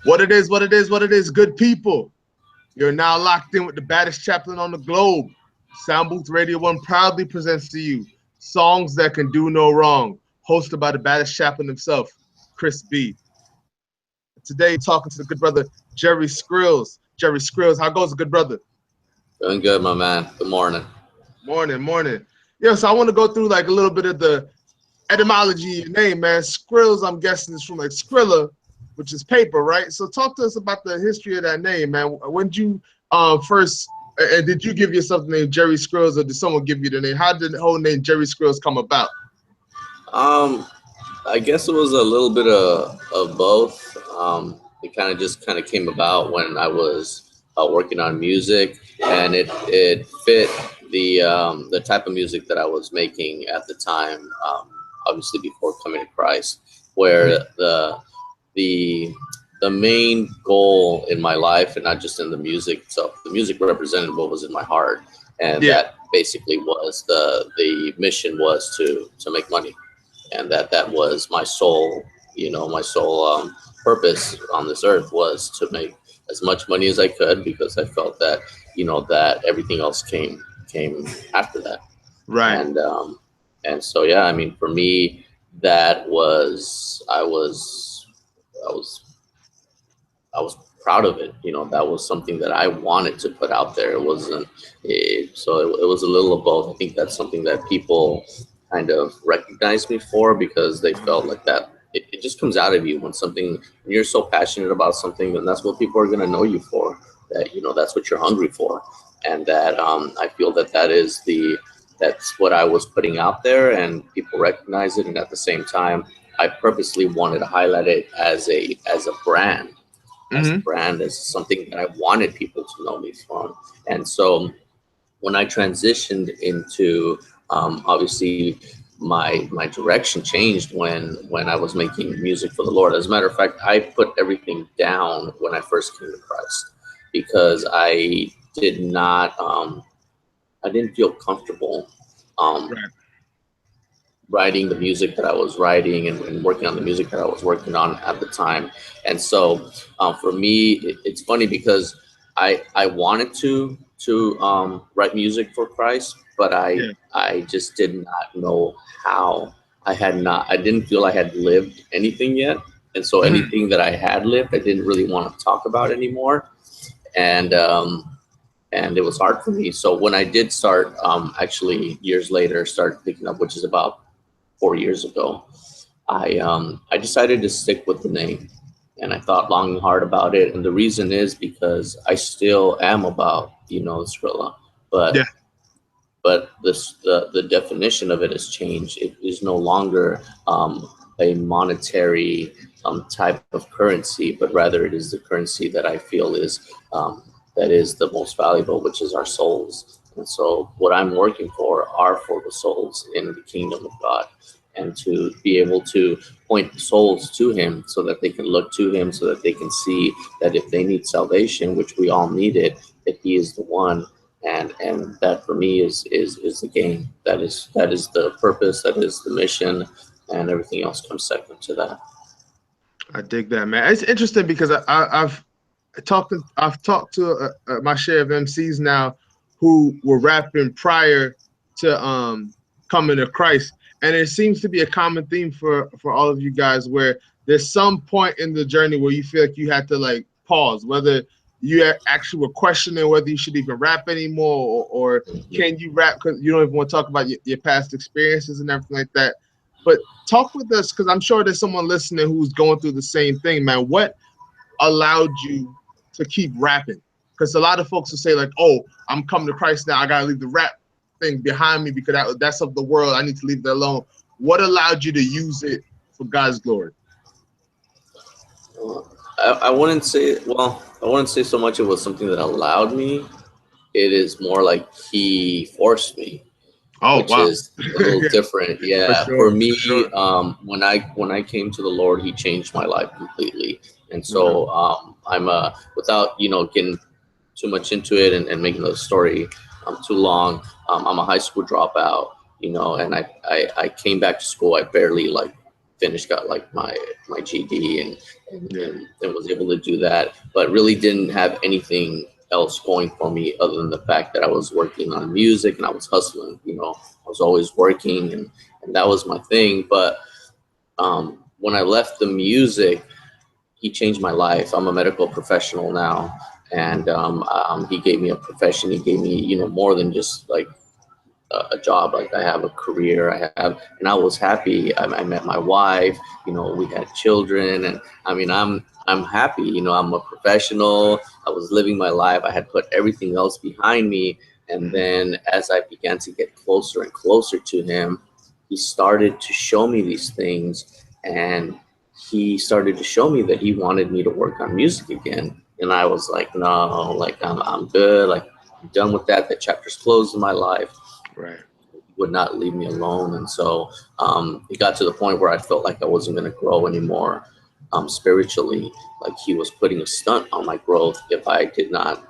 What it is, what it is, what it is, good people. You're now locked in with the baddest chaplain on the globe. Soundbooth Radio 1 proudly presents to you Songs That Can Do No Wrong, hosted by the baddest chaplain himself, Chris B. Today, talking to the good brother, Gerry Skrillz. Gerry Skrillz, how goes it, good brother? Doing good, my man. Good morning. Morning. Yeah, so I want to go through like a little bit of the etymology of your name, man. Skrillz, I'm guessing, is from like Skrilla, which is paper, right? So talk to us about the history of that name, man. When did you first, did you give yourself the name Gerry Skrillz, or did someone give you the name? How did the whole name Gerry Skrillz come about? I guess it was a little bit of both. It kind of came about when I was working on music, and it fit the type of music that I was making at the time. Obviously, before coming to Christ, where the main goal in my life, and not just in the music itself, the music represented what was in my heart, and that basically was the mission was to make money, and that was my sole, my sole purpose on this earth was to make as much money as I could, because I felt that that everything else came after that, right? And so yeah, I mean, for me, that was I was proud of it. That was something that I wanted to put out there. It wasn't, so it was a little of both. I think that's something that people kind of recognized me for, because they felt like that it just comes out of you when you're so passionate about something, then that's what people are going to know you for. That that's what you're hungry for, and that I feel that's what I was putting out there, and people recognize it. And at the same time, I purposely wanted to highlight it as a brand. As a brand, as something that I wanted people to know me from. And so when I transitioned into, obviously my direction changed when I was making music for the Lord. As a matter of fact, I put everything down when I first came to Christ, because I did not, I didn't feel comfortable writing the music that I was writing, and working on the music that I was working on at the time. And so for me, it's funny, because I wanted to write music for Christ, but I just did not know how. I didn't feel I had lived anything yet. And so anything that I had lived, I didn't really want to talk about anymore. And it was hard for me. So when I did start, actually years later, start picking up, which is about 4 years ago, I decided to stick with the name, and I thought long and hard about it. And the reason is because I still am about Skrilla, but the definition of it has changed. It is no longer a monetary type of currency, but rather it is the currency that I feel is that is the most valuable, which is our souls. And so what I'm working for are for the souls in the kingdom of God, and to be able to point the souls to him, so that they can look to him, so that they can see that if they need salvation, which we all need it, that he is the one. And that for me is the game. That is the purpose, that is the mission, and everything else comes second to that. I dig that, man. It's interesting because I've talked to my share of MCs now who were rapping prior to coming to Christ, and it seems to be a common theme for all of you guys, where there's some point in the journey where you feel like you had to like pause, whether you actually were questioning whether you should even rap anymore, or can you rap because you don't even want to talk about your past experiences and everything like that. But talk with us, because I'm sure there's someone listening who's going through the same thing, man. What allowed you to keep rapping? Because a lot of folks will say like, oh, I'm coming to Christ now, I gotta leave the rap thing behind me because that's of the world, I need to leave that alone. What allowed you to use it for God's glory? I wouldn't say so much it was something that allowed me. It is more like he forced me. Oh, which wow. is a little different. Yeah, for me, sure. when I came to the Lord, he changed my life completely. And so I'm without getting too much into it and making the story too long. I'm a high school dropout, and I came back to school. I barely finished, got my GED, Yeah. and was able to do that, but really didn't have anything else going for me other than the fact that I was working on music and I was hustling. I was always working, and that was my thing. But when I left the music, he changed my life. I'm a medical professional now, and he gave me a profession. He gave me, more than just like a job. Like I have a career. And I was happy. I met my wife. We had children, and I mean, I'm happy. I'm a professional. I was living my life. I had put everything else behind me, and then as I began to get closer and closer to him, he started to show me these things, and he started to show me that he wanted me to work on music again. And I was like, no, like I'm good. Like I'm done with that. That chapter's closed in my life. Right. He would not leave me alone. And so it got to the point where I felt like I wasn't going to grow anymore spiritually. Like he was putting a stunt on my growth if I did not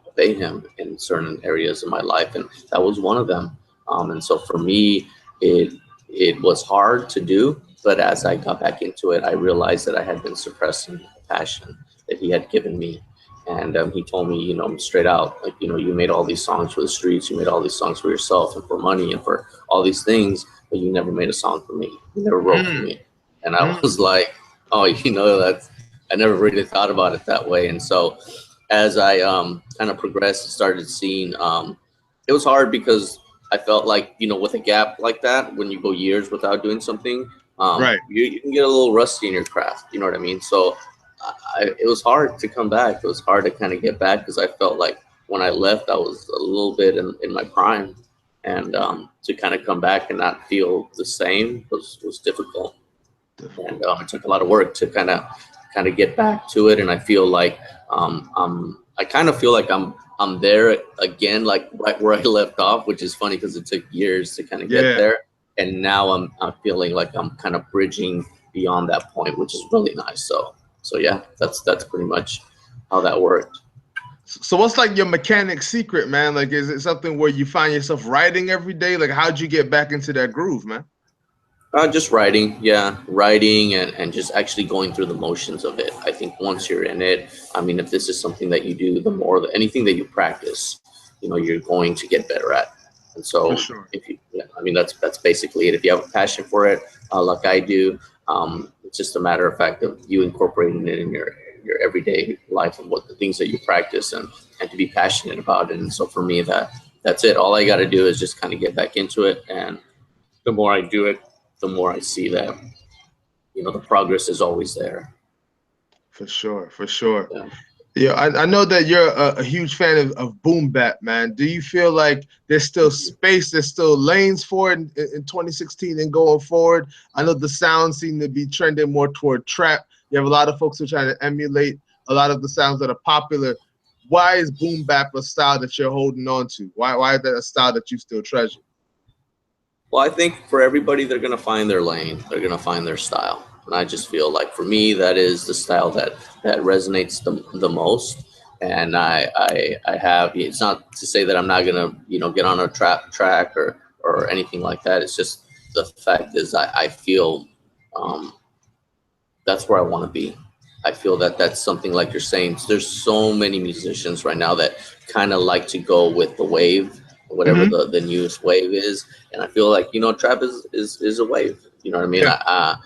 obey him in certain areas of my life. And that was one of them. And so for me, it was hard to do. But as I got back into it, I realized that I had been suppressing the passion that he had given me. And he told me, straight out, like, you made all these songs for the streets, you made all these songs for yourself and for money and for all these things, but you never made a song for me. You never wrote for me. And I was like, oh, I never really thought about it that way. And so as I kind of progressed and started seeing, it was hard because I felt like, with a gap like that, when you go years without doing something, Right. you can get a little rusty in your craft. You know what I mean? So it was hard to come back. It was hard to kind of get back because I felt like when I left, I was a little bit in my prime, and to kind of come back and not feel the same was difficult. And it took a lot of work to kind of get back to it. And I feel like I kind of feel like I'm there again, like right where I left off, which is funny because it took years to kind of get there. And now I'm feeling like I'm kind of bridging beyond that point, which is really nice. So yeah, that's pretty much how that worked. So what's like your mechanic secret, man? Like, is it something where you find yourself writing every day? Like, how'd you get back into that groove, man? Just writing, yeah, writing and just actually going through the motions of it. I think once you're in it, I mean, if this is something that you do, anything that you practice, you're going to get better at. And so, I mean, that's basically it. If you have a passion for it, like I do, it's just a matter of fact of you incorporating it in your everyday life and what the things that you practice and to be passionate about it. And so for me, that's it. All I got to do is just kind of get back into it. And the more I do it, the more I see that, the progress is always there. For sure. Yeah. Yeah, I know that you're a huge fan of boom bap, man. Do you feel like there's still space, there's still lanes for it in 2016 and going forward? I know the sounds seem to be trending more toward trap. You have a lot of folks who are trying to emulate a lot of the sounds that are popular. Why is boom bap a style that you're holding on to? Why is that a style that you still treasure? Well, I think for everybody, they're going to find their lane. They're going to find their style. And I just feel like for me, that is the style that resonates the most. And I have, it's not to say that I'm not going to, get on a trap track or anything like that. It's just the fact is I feel that's where I want to be. I feel that that's something like you're saying. There's so many musicians right now that kind of like to go with the wave, whatever the newest wave is. And I feel like, trap is a wave. You know what I mean? Yeah.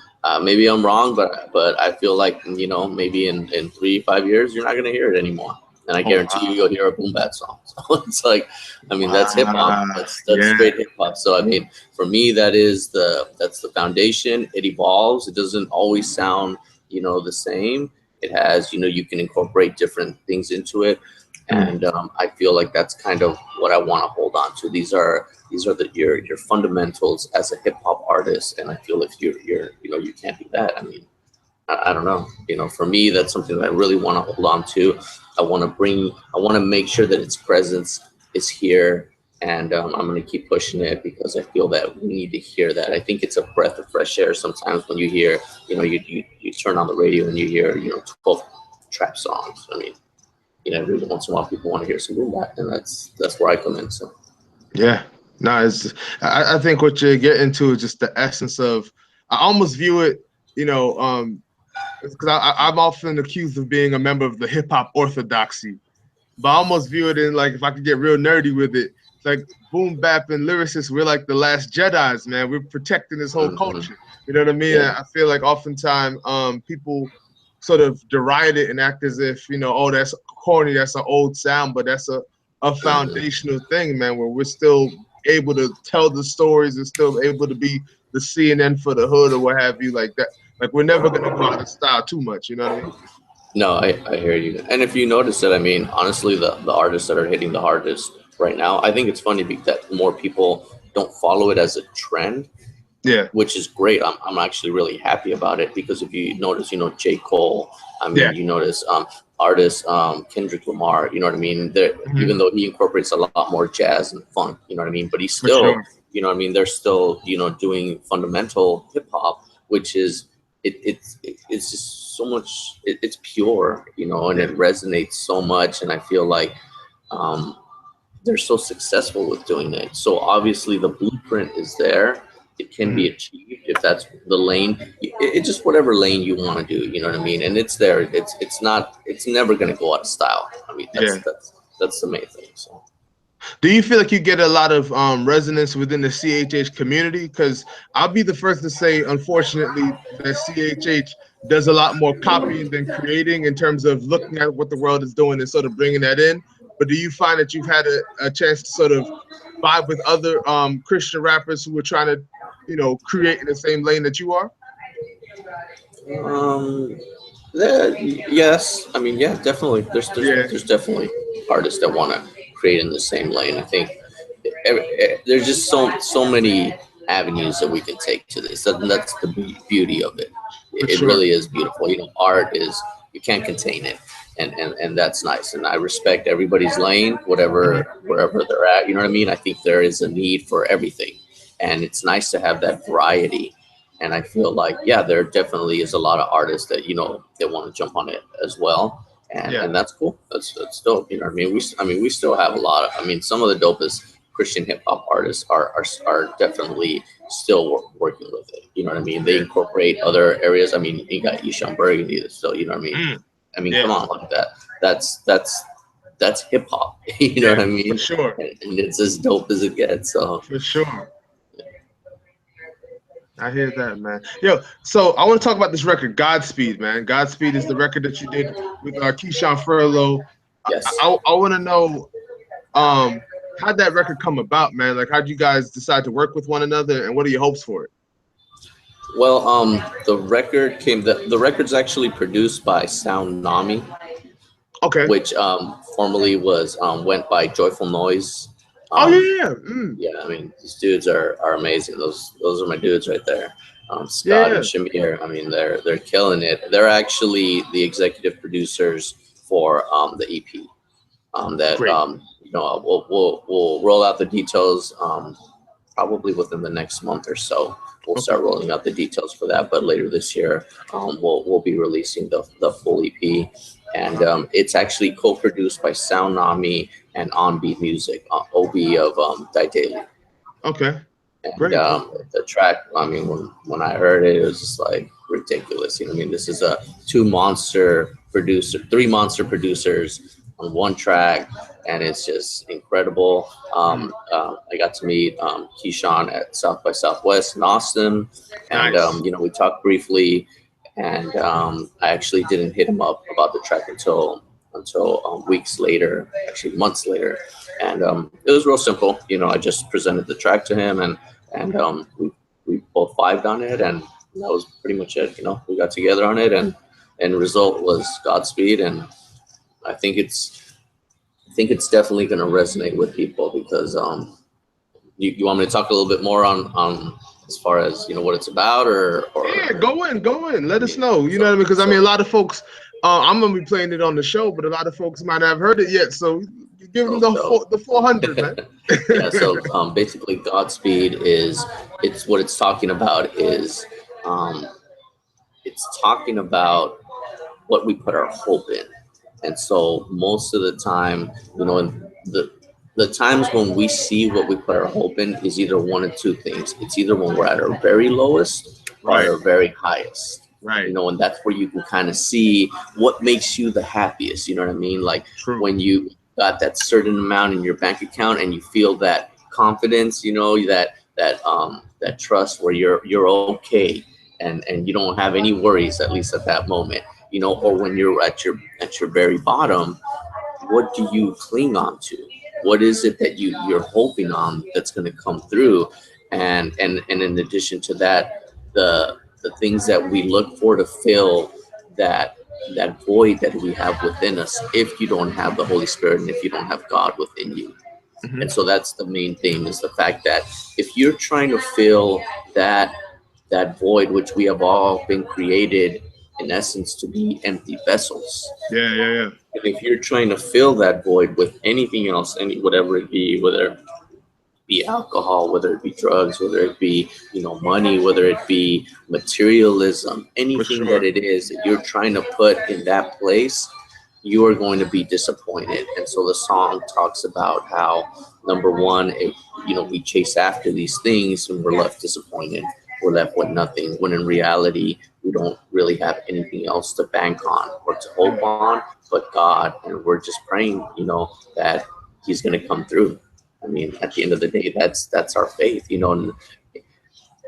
Maybe I'm wrong, but I feel like, maybe in 3-5 years, you're not going to hear it anymore. And I guarantee you'll hear a boom bap song. So it's like, I mean, that's hip hop. That's straight hip hop. So I mean, for me, that's the foundation. It evolves. It doesn't always sound, the same. It has, you can incorporate different things into it. And I feel like that's kind of what I want to hold on to. These are your fundamentals as a hip hop artist. And I feel if you can't do that. I mean, I don't know. For me, that's something that I really want to hold on to. I want to make sure that its presence is here, and I'm going to keep pushing it because I feel that we need to hear that. I think it's a breath of fresh air sometimes when you hear, you turn on the radio and you hear, 12 trap songs. I mean, every once in a while people want to hear some boom bap, and that's where I come in. So, yeah, no, I think what you're getting to is just the essence of. I almost view it, because I'm often accused of being a member of the hip hop orthodoxy, but I almost view it in like, if I could get real nerdy with it, it's like boom bap and lyricists, we're like the last Jedis, man. We're protecting this whole culture. You know what I mean? Yeah. I feel like oftentimes people sort of deride it and act as if, you know, oh, that's corny, that's an old sound, but that's a foundational thing, man, where we're still able to tell the stories and still able to be the CNN for the hood or what have you, like that. Like, we're never gonna go out of style too much, you know what I mean? No, I hear you. And if you notice it, I mean, honestly, the artists that are hitting the hardest right now, I think it's funny that more people don't follow it as a trend, Yeah, which is great. I'm actually really happy about it because if you notice, you know, J. Cole, I mean, yeah. you notice artists, Kendrick Lamar, you know what I mean? Even though he incorporates a lot more jazz and funk, you know what I mean? But he's For still, sure. you know what I mean? They're still, you know, doing fundamental hip hop, which is, it's just so much, it's pure, you know, and Yeah. it resonates so much. And I feel like, um, they're so successful with doing that. So obviously the blueprint is there. It can be achieved if that's the lane. It's just whatever lane you want to do. You know what I mean? And it's there. It's not. It's never going to go out of style. I mean, Yeah. that's the main thing. So. Do you feel like you get a lot of resonance within the CHH community? Because I'll be the first to say, unfortunately, that CHH does a lot more copying than creating in terms of looking at what the world is doing and sort of bringing that in. But do you find that you've had a chance to sort of vibe with other Christian rappers who are trying to, you know, create in the same lane that you are? Um. Yes. I mean, yeah, definitely. Yeah. There's definitely artists that want to create in the same lane. I think there's just so many avenues that we can take to this. That's the beauty of it. For It sure. really is beautiful. You know, art is, you can't contain it, and that's nice. And I respect everybody's lane, Mhm. wherever they're at. You know what I mean? I think there is a need for everything, and it's nice to have that variety. And I feel like, yeah, there definitely is a lot of artists that, you know, they want to jump on it as well, Yeah. and that's cool. That's dope. You know what I mean? I mean, we still have a lot of. I mean, some of the dopest Christian hip hop artists are definitely still working with it. You know what I mean? They Yeah. incorporate other areas. I mean, you got Ishan Burgundy that's still. You know what I mean? Mm. I mean, Yeah. come on, look at that. That's hip hop. You know Yeah. what I For mean? sure. And it's as dope as it gets. So For sure. I hear that, man. Yo, so I want to talk about this record, Godspeed, man. Godspeed is the record that you did with Keyshawn Furlow. yes. I want to know how'd that record come about, man? Like, how'd you guys decide to work with one another, and what are your hopes for it? Well, the record came. The record's actually produced by Sound Nami, Okay. which formerly was went by Joyful Noise. Oh Um, yeah, yeah. Mm. yeah, I mean these dudes are amazing. Those are my dudes right there. Scott and Yeah. Shamir. I mean they're killing it. They're actually the executive producers for the EP. That Great. you know we'll roll out the details probably within the next month or so. We'll Okay. start rolling out the details for that. But later this year, we'll be releasing the full EP, and it's actually co-produced by Sound Nami and On Beat Music, OB of Die Daily. Okay. And Great. the track, I mean, when I heard it, it was just like ridiculous. You know, what I mean, this is a three monster producers on one track, and it's just incredible. Mm. I got to meet Keyshawn at South by Southwest in Austin, and Nice. you know, we talked briefly, and I actually didn't hit him up about the track until weeks later, actually months later, and it was real simple. You know, I just presented the track to him, and we both vibed on it, and that was pretty much it. You know, we got together on it, and end result was Godspeed, and I think it's definitely going to resonate with people because you want me to talk a little bit more on as far as you know what it's about Yeah, or go in. I Let us mean know. You know what I mean? Because I mean, a lot of folks. I'm gonna be playing it on the show, but a lot of folks might not have heard it yet. So you give them so the 400, man. yeah, so basically Godspeed is it's what it's talking about is um, it's talking about what we put our hope in. And so most of the time, you know, in the times when we see what we put our hope in is either one of two things. It's either when we're at our very lowest or at Right. our very highest. Right. You know, and that's where you can kind of see what makes you the happiest. You know what I mean? Like True. when you got that certain amount in your bank account and you feel that confidence, you know, that trust where you're okay and you don't have any worries, at least at that moment, you know. Or when you're at your very bottom, what do you cling on to? What is it that you're hoping on that's going to come through? And in addition to that, the things that we look for to fill that that void that we have within us, if you don't have the Holy Spirit and if you don't have God within you. And so that's the main thing, is the fact that if you're trying to fill that that void, which we have all been created in essence to be empty vessels. Yeah. And if you're trying to fill that void with anything else, whatever it be, whether it be alcohol, whether it be drugs, whether it be, you know, money, whether it be materialism, anything that it is that you're trying to put in that place, you are going to be disappointed. And so the song talks about how, number one, you know, we chase after these things and we're left disappointed. We're left with nothing, when in reality, we don't really have anything else to bank on or to hope on but God. And we're just praying, you know, that He's going to come through. I mean, at the end of the day, that's our faith, you know. And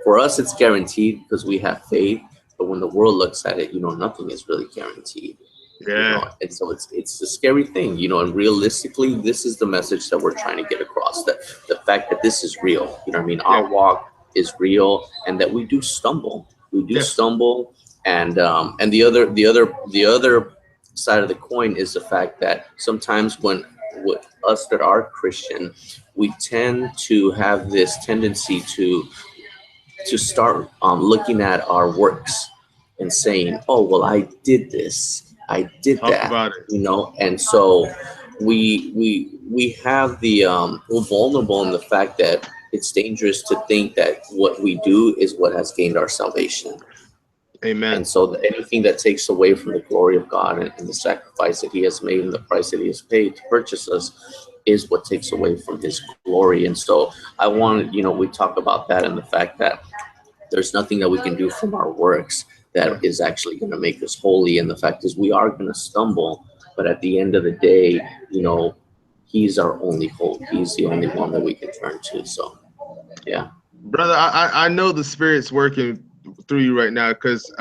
for us, it's guaranteed because we have faith. But when the world looks at it, you know, nothing is really guaranteed. Yeah. You know? And so it's a scary thing, you know. And realistically, this is the message that we're trying to get across: that the fact that this is real. You know what I mean? Our walk is real, and that we do stumble. We do stumble, and the other side of the coin is the fact that sometimes when with us that are Christian, we tend to have this tendency to start looking at our works and saying, "Oh, well, I did this, I did Talk that," about it. you know. And so we have we're vulnerable in the fact that it's dangerous to think that what we do is what has gained our salvation. Amen. And so anything that takes away from the glory of God and the sacrifice that He has made and the price that He has paid to purchase us is what takes away from His glory. And so I want, you know, we talk about that and the fact that there's nothing that we can do from our works that is actually going to make us holy. And the fact is, we are going to stumble, but at the end of the day, you know, He's our only hope. He's the only one that we can turn to. So, yeah. Brother, I know the Spirit's working through you right now, because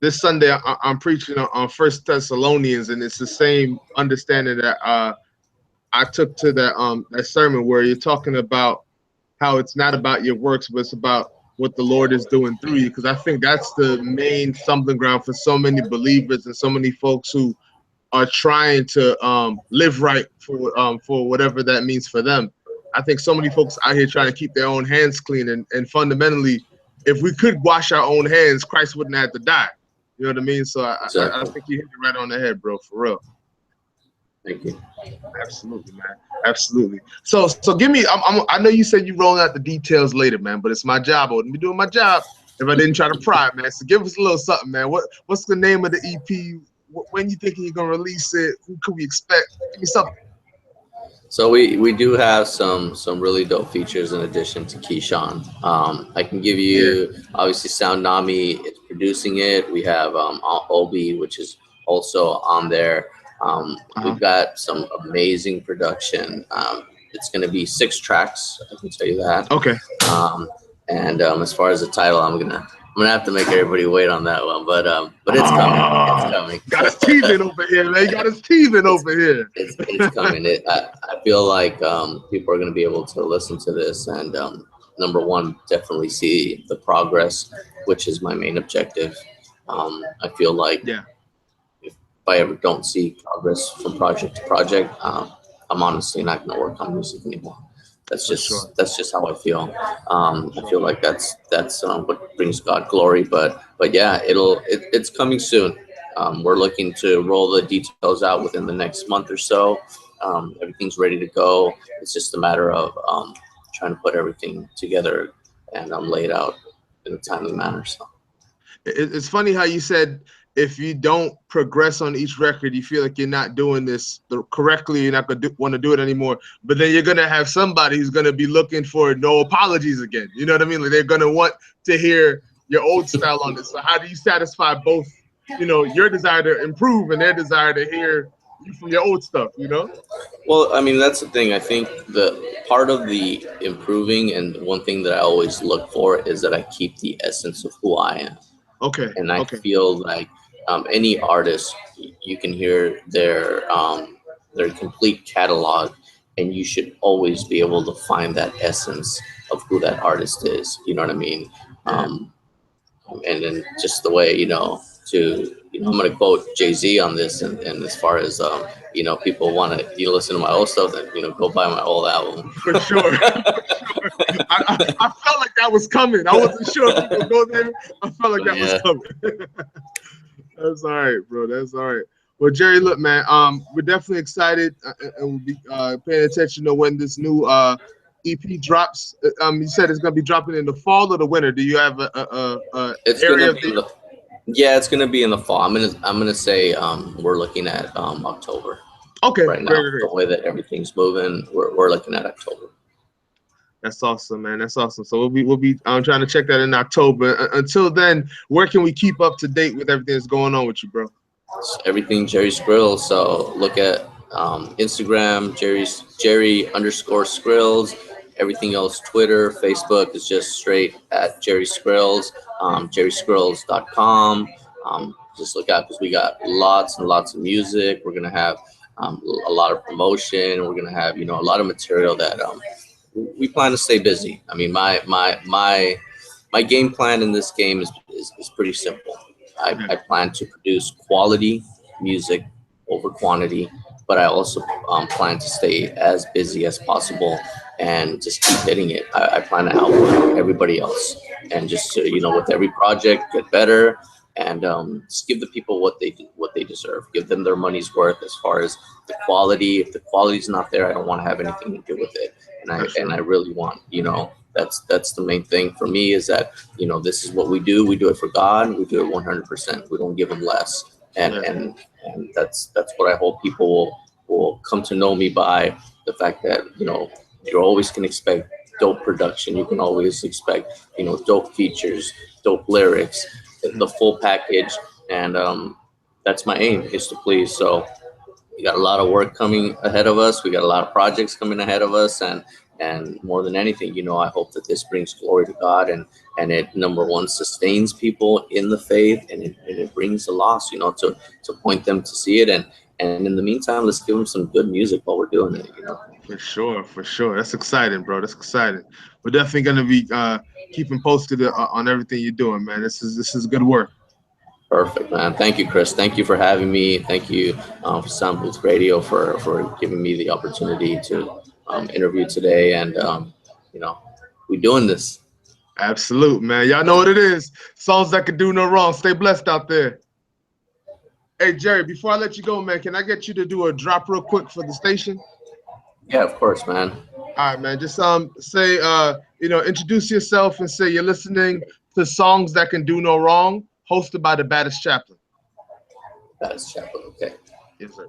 this Sunday I'm preaching on First Thessalonians, and it's the same understanding that I took to that sermon, where you're talking about how it's not about your works, but it's about what the Lord is doing through you. Because I think that's the main stumbling ground for so many believers and so many folks who are trying to live right for whatever that means for them. I think so many folks out here trying to keep their own hands clean, and fundamentally, if we could wash our own hands, Christ wouldn't have to die. You know what I mean? So I think you hit it right on the head, bro, for real. Thank you. Absolutely, man. Absolutely. So give me. I know you said you rolling out the details later, man, but it's my job. I wouldn't be doing my job if I didn't try to pry, man. So give us a little something, man. What's the name of the EP? When you thinking you're gonna release it? Who could we expect? Give me something. So we do have some really dope features in addition to Keyshawn. I can give you obviously Sound Nami is producing it. We have Obi, which is also on there. We've got some amazing production. It's going to be 6 tracks. I can tell you that. Okay. And as far as the title, I'm gonna have to make everybody wait on that one, but it's coming. It's coming. Got us teasing over here, man. Got us teasing over here. It's coming. I feel like people are gonna be able to listen to this and number one, definitely see the progress, which is my main objective. I feel like if I ever don't see progress from project to project, I'm honestly not gonna work on music anymore. That's just how I feel. I feel like that's what brings God glory. But yeah, it's coming soon. We're looking to roll the details out within the next month or so. Everything's ready to go. It's just a matter of trying to put everything together and lay it out in a timely manner. So it's funny how you said, if you don't progress on each record, you feel like you're not doing this correctly. You're not going to want to do it anymore. But then you're going to have somebody who's going to be looking for no apologies again. You know what I mean? Like, they're going to want to hear your old style on it. So how do you satisfy both, you know, your desire to improve and their desire to hear you from your old stuff, you know? Well, I mean, that's the thing. I think the part of the improving, and one thing that I always look for is that I keep the essence of who I am. Okay, And I okay. feel like any artist, you can hear their complete catalog, and you should always be able to find that essence of who that artist is. You know what I mean? Yeah. And then just the way, to, I'm gonna quote Jay-Z on this, and as far as people want to, listen to my old stuff, then go buy my old album. For sure. For sure. I felt like that was coming. I wasn't sure if you could go there. I felt like that was Yeah. coming. That's all right, bro. That's all right. Well, Gerry, look, man, we're definitely excited, and we'll be paying attention to when this new EP drops. You said it's gonna be dropping in the fall or the winter. Do you have a It's area gonna of be the? in the Yeah, it's gonna be in the fall. I'm gonna say we're looking at October Okay, right great, now. great, The great. way that everything's moving, we're looking at October. That's awesome, man. That's awesome. So we'll be trying to check that in October. Until then, where can we keep up to date with everything that's going on with you, bro? It's everything Gerry Skrillz. So look at Instagram, Gerry_Skrills. Everything else, Twitter, Facebook is just straight at Gerry Skrillz. GerrySkrills.com. Just look out because we got lots and lots of music. We're gonna have a lot of promotion. We're gonna have a lot of material that we plan to stay busy. I mean, my game plan in this game is pretty simple. I plan to produce quality music over quantity, but I also plan to stay as busy as possible and just keep hitting it. I plan to outwork everybody else, and just with every project get better, and just give the people what they deserve. Give them their money's worth as far as the quality. If the quality's not there, I don't want to have anything to do with it. And I That's and right. I really want, that's the main thing for me, is that this is what we do. We do it for God. We do it 100%. We don't give them less. And Yeah. and that's what I hope people will come to know me by, the fact that you always can expect dope production. You can always expect dope features, dope lyrics, the full package. And that's my aim, is to please. So we got a lot of work coming ahead of us. We got a lot of projects coming ahead of us, and more than anything, I hope that this brings glory to God, and it, number one, sustains people in the faith, and it brings the lost, to point them to see it, and in the meantime, let's give them some good music while we're doing it. For sure, for sure. That's exciting, bro. That's exciting. We're definitely gonna be keeping posted on everything you're doing, man. This is good work. Perfect, man. Thank you, Chris. Thank you for having me. Thank you for Sound Booth Radio for giving me the opportunity to interview today. And we're doing this. Absolute, man. Y'all know what it is. Songs that can do no wrong. Stay blessed out there. Hey, Gerry, before I let you go, man, can I get you to do a drop real quick for the station? Yeah, of course, man. All right, man. Just say introduce yourself and say you're listening to Songs That Can Do No Wrong, hosted by the Baddest Chaplain. Baddest Chaplain. Okay. Yes, sir.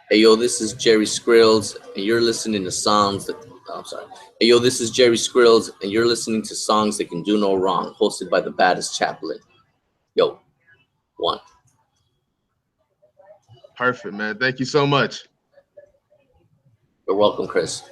Hey, yo, this is Gerry Skrillz, and you're listening to songs that. Oh, I'm sorry. Hey, yo, this is Gerry Skrillz, and you're listening to Songs That Can Do No Wrong, hosted by the Baddest Chaplain. Yo, one. Perfect, man. Thank you so much. You're welcome, Chris.